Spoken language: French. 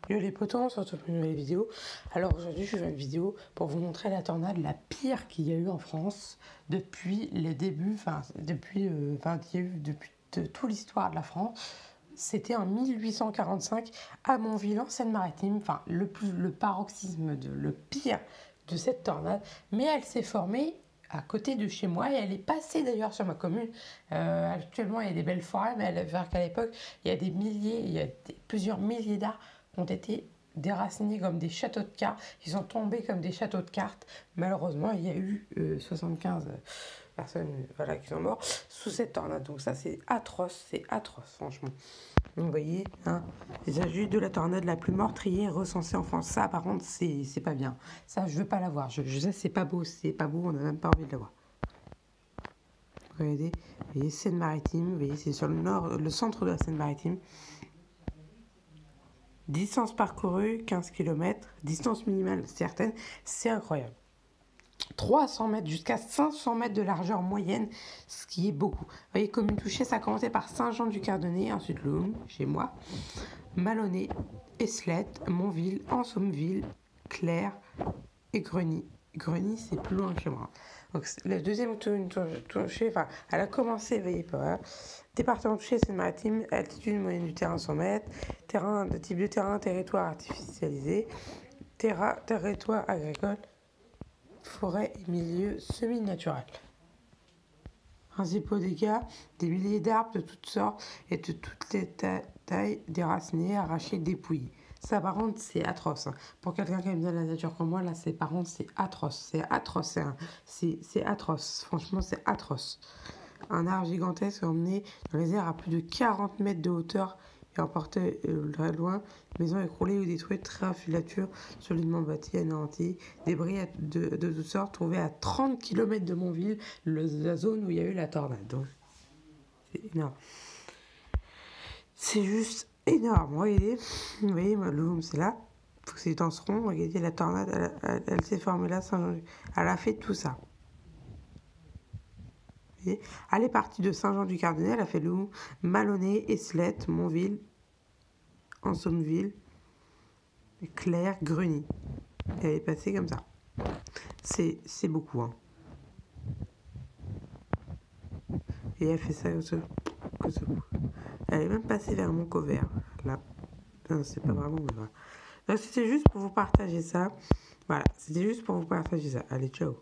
Yo les potos, on se retrouve pour une nouvelle vidéo. Alors aujourd'hui je fais une vidéo pour vous montrer la tornade la pire qu'il y a eu en France depuis les débuts, depuis toute l'histoire de la France. C'était en 1845 à Montville en Seine-Maritime, le paroxysme, le pire de cette tornade. Mais elle s'est formée à côté de chez moi et elle est passée d'ailleurs sur ma commune. Actuellement il y a des belles forêts, mais elle vers qu'à l'époque il y a plusieurs milliers d'arbres ont été déracinés comme des châteaux de cartes. Ils sont tombés comme des châteaux de cartes. Malheureusement, il y a eu 75 personnes qui sont mortes sous cette tornade. Donc ça, c'est atroce, franchement. Donc vous voyez, hein, il s'agit de la tornade la plus meurtrière recensée en France. Ça, par contre, c'est pas bien. Ça, je veux pas la voir. Je sais, c'est pas beau, on n'a même pas envie de la voir. Regardez, vous voyez, Seine-Maritime, vous voyez, c'est sur le centre de la Seine-Maritime. Distance parcourue, 15 km. Distance minimale certaine, c'est incroyable. 300 mètres jusqu'à 500 mètres de largeur moyenne, ce qui est beaucoup. Vous voyez, commune touchée, ça a commencé par Saint-Jean-du-Cardonnet, ensuite Loum, chez moi, Malonnet, Esslette, Montville, Ensomville, Claire et Greny. Greny, c'est plus loin que chez moi. Donc, la deuxième touchée, elle a commencé, vous voyez pas. Département touché, Seine-Maritime, altitude moyenne du terrain 100 mètres, de type de terrain, territoire artificialisé, territoire agricole, forêt et milieu semi-naturel. Principaux dégâts, des milliers d'arbres de toutes sortes et de toutes les tailles, déracinés, arrachés, dépouillés. Ça, par contre, c'est atroce. Pour quelqu'un qui aime bien la nature comme moi, là, c'est atroce. C'est atroce. Franchement, c'est atroce. Un arbre gigantesque emmené dans les airs à plus de 40 mètres de hauteur et emporté très loin. Maisons écroulées ou détruites, trains, filatures, solidement bâties, anéanties. Débris de toutes sortes trouvés à 30 km de Montville, la zone où il y a eu la tornade. Donc, c'est énorme. C'est juste énorme. Regardez, vous voyez, Loum, c'est là. Il faut que c'est dans ce rond. Regardez, la tornade, elle s'est formée là. Elle a fait tout ça. Elle est partie de Saint-Jean-du-Cardonnet, elle a fait Loum, Malonnet, Esslette, Montville, Ensomville, Claire, Greny. Elle est passée comme ça. C'est beaucoup, hein. Et elle fait ça comme ça. Elle est même passée vers Montcovert. Là. Non, c'est pas vraiment, mais voilà. Donc, c'était juste pour vous partager ça. Voilà, c'était juste pour vous partager ça. Allez, ciao.